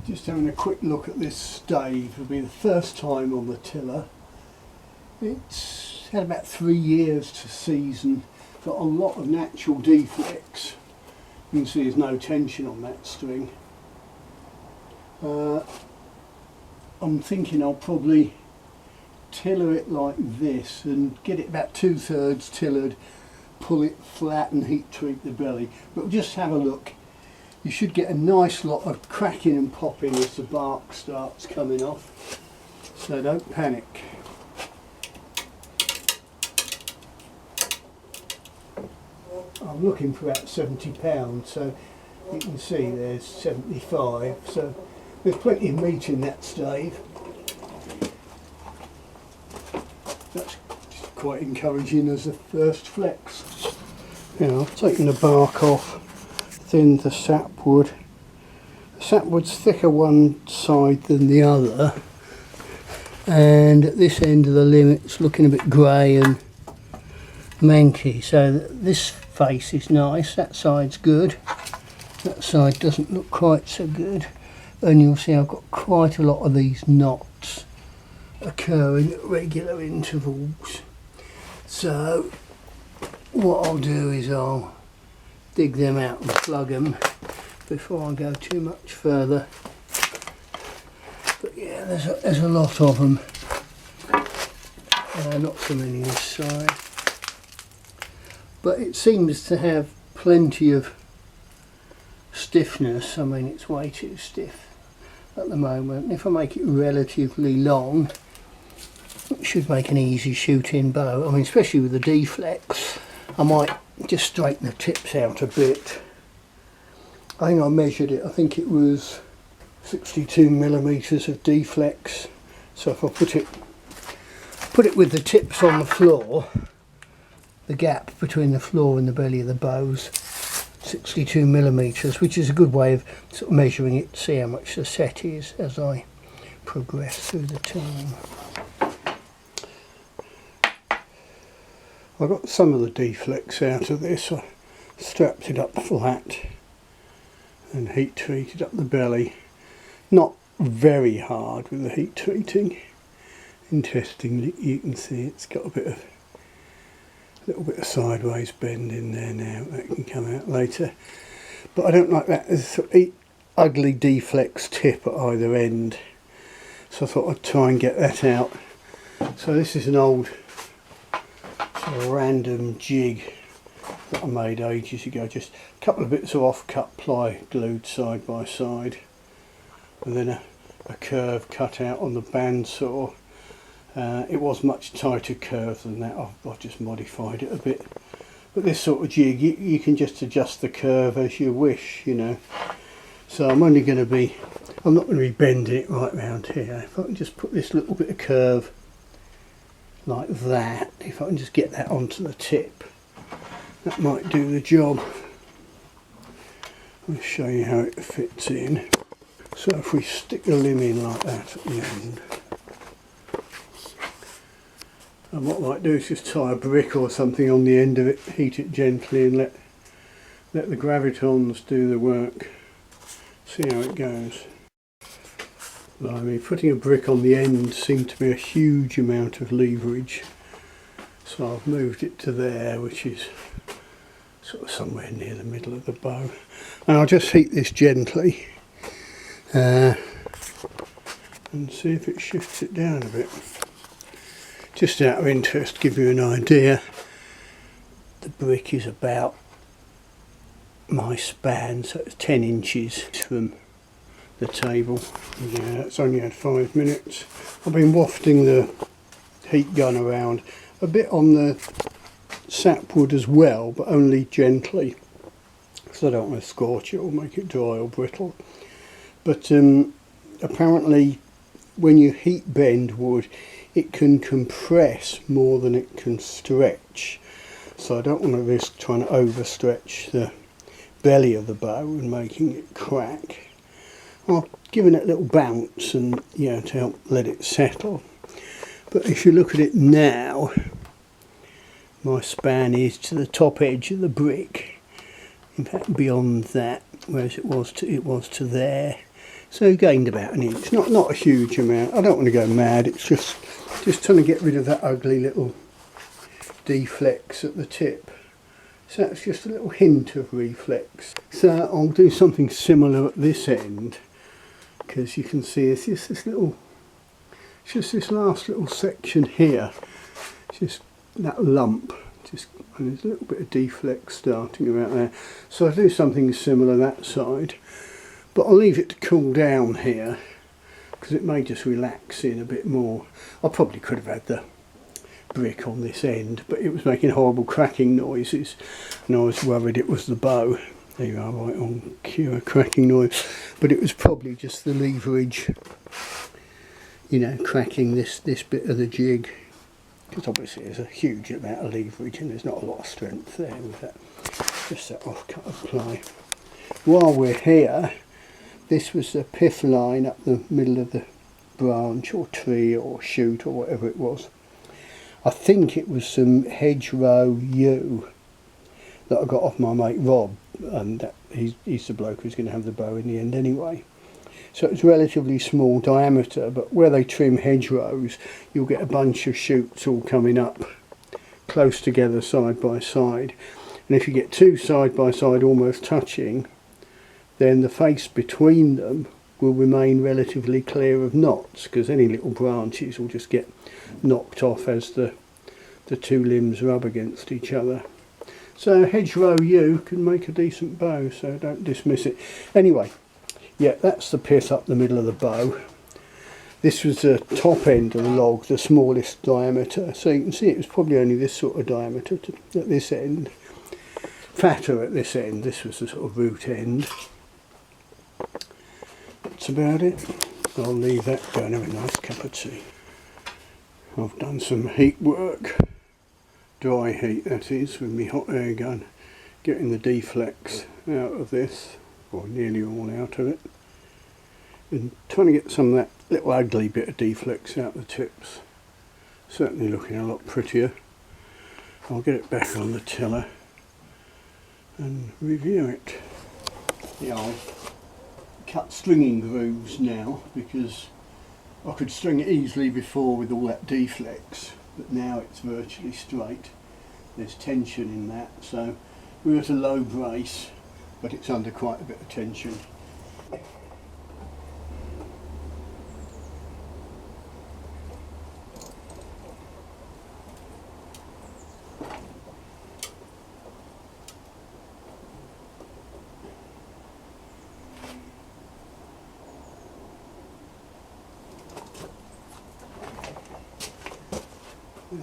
Just having a quick look at this stave. It'll be the first time on the tiller. It's had about 3 years to season. Got a lot of natural deflex. You can see there's no tension on that string. I'm thinking I'll probably tiller it like this and get it about 2/3 tillered, pull it flat and heat treat the belly. But just have a look. You should get a nice lot of cracking and popping as the bark starts coming off, so don't panic. I'm looking for about £70, so you can see there's 75, so there's plenty of meat in that stave. That's quite encouraging as a first flex. Now I've taken the bark off, thinned the sapwood. The sapwood's thicker one side than the other, and at this end of the limb it's looking a bit grey and manky, so this face is nice, that side's good, that side doesn't look quite so good, and you'll see I've got quite a lot of these knots occurring at regular intervals. So what I'll do is I'll dig them out and plug them before I go too much further. But yeah, there's a lot of them, not so many this side, but it seems to have plenty of stiffness. I mean, it's way too stiff at the moment. If I make it relatively long, it should make an easy shooting bow. I mean, especially with the deflex, I might just straighten the tips out a bit. I think I measured it, I think it was 62mm of deflex. So if I put it with the tips on the floor, the gap between the floor and the belly of the bow's 62mm, which is a good way of sort of measuring it to see how much the set is as I progress through the time. I got some of the deflex out of this. I strapped it up flat and heat treated up the belly. Not very hard with the heat treating. Interestingly, you can see it's got a little bit of sideways bend in there now. That can come out later. But I don't like that. There's a sort of ugly deflex tip at either end. So I thought I'd try and get that out. So this is an old sort of random jig that I made ages ago. Just a couple of bits of off-cut ply glued side by side, and then a curve cut out on the bandsaw. It was much tighter curve than that. I've just modified it a bit. But this sort of jig, you can just adjust the curve as you wish, you know. So I'm not going to be bending it right round here. If I can just put this little bit of curve like that, if I can just get that onto the tip, that might do the job. I'll show you how it fits in. So if we stick the limb in like that at the end, and what I might do is just tie a brick or something on the end of it, heat it gently and let the gravitons do the work. See how it goes. I mean, putting a brick on the end seemed to be a huge amount of leverage, so I've moved it to there, which is sort of somewhere near the middle of the bow. And I'll just heat this gently and see if it shifts it down a bit. Just out of interest, give you an idea, the brick is about my span, so it's 10 inches from the table. Yeah, it's only had 5 minutes. I've been wafting the heat gun around a bit on the sapwood as well, but only gently, because I don't want to scorch it or make it dry or brittle. But apparently when you heat bend wood, it can compress more than it can stretch, so I don't want to risk trying to overstretch the belly of the bow and making it crack. I've given it a little bounce and to help let it settle. But if you look at it now, my span is to the top edge of the brick, in fact beyond that, whereas it was to there. So gained about an inch, not a huge amount. I don't want to go mad, it's just trying to get rid of that ugly little deflex at the tip. So that's just a little hint of reflex. So I'll do something similar at this end, because you can see it's just this last little section here, just that lump, and there's a little bit of deflex starting about there. So I'll do something similar that side, but I'll leave it to cool down here, because it may just relax in a bit more. I probably could have had the brick on this end, but it was making horrible cracking noises, and I was worried it was the bow. There you are, right on cue, a cracking noise, but it was probably just the leverage, you know, cracking this bit of the jig, because obviously there's a huge amount of leverage and there's not a lot of strength there with that, just that off cut of ply. While we're here, this was the pith line up the middle of the branch or tree or shoot or whatever it was. I think it was some hedgerow yew that I got off my mate Rob, and he's the bloke who's going to have the bow in the end anyway. So it's relatively small diameter, but where they trim hedgerows, you'll get a bunch of shoots all coming up close together side by side. And if you get two side by side almost touching, then the face between them will remain relatively clear of knots, because any little branches will just get knocked off as the two limbs rub against each other. So hedgerow yew can make a decent bow, so don't dismiss it. Anyway, yeah, that's the pith up the middle of the bow. This was the top end of the log, the smallest diameter. So you can see it was probably only this sort of diameter at this end. Fatter at this end. This was the sort of root end. That's about it. I'll leave that, go and have a nice cup of tea. I've done some heat work, dry heat that is, with my hot air gun, getting the deflex out of this, or nearly all out of it, and trying to get some of that little ugly bit of deflex out the tips. Certainly looking a lot prettier. I'll get it back on the tiller and review it. Yeah, I'll cut stringing grooves now, because I could string it easily before with all that deflex, but now it's virtually straight. There's tension in that, so we're at a low brace, but it's under quite a bit of tension.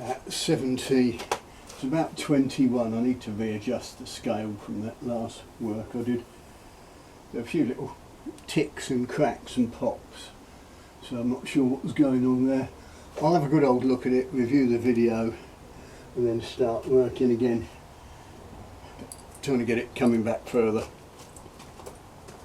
At 70, it's about 21. I need to readjust the scale from that last work I did. There are a few little ticks and cracks and pops, so I'm not sure what was going on there. I'll have a good old look at it, review the video, and then start working again, trying to get it coming back further.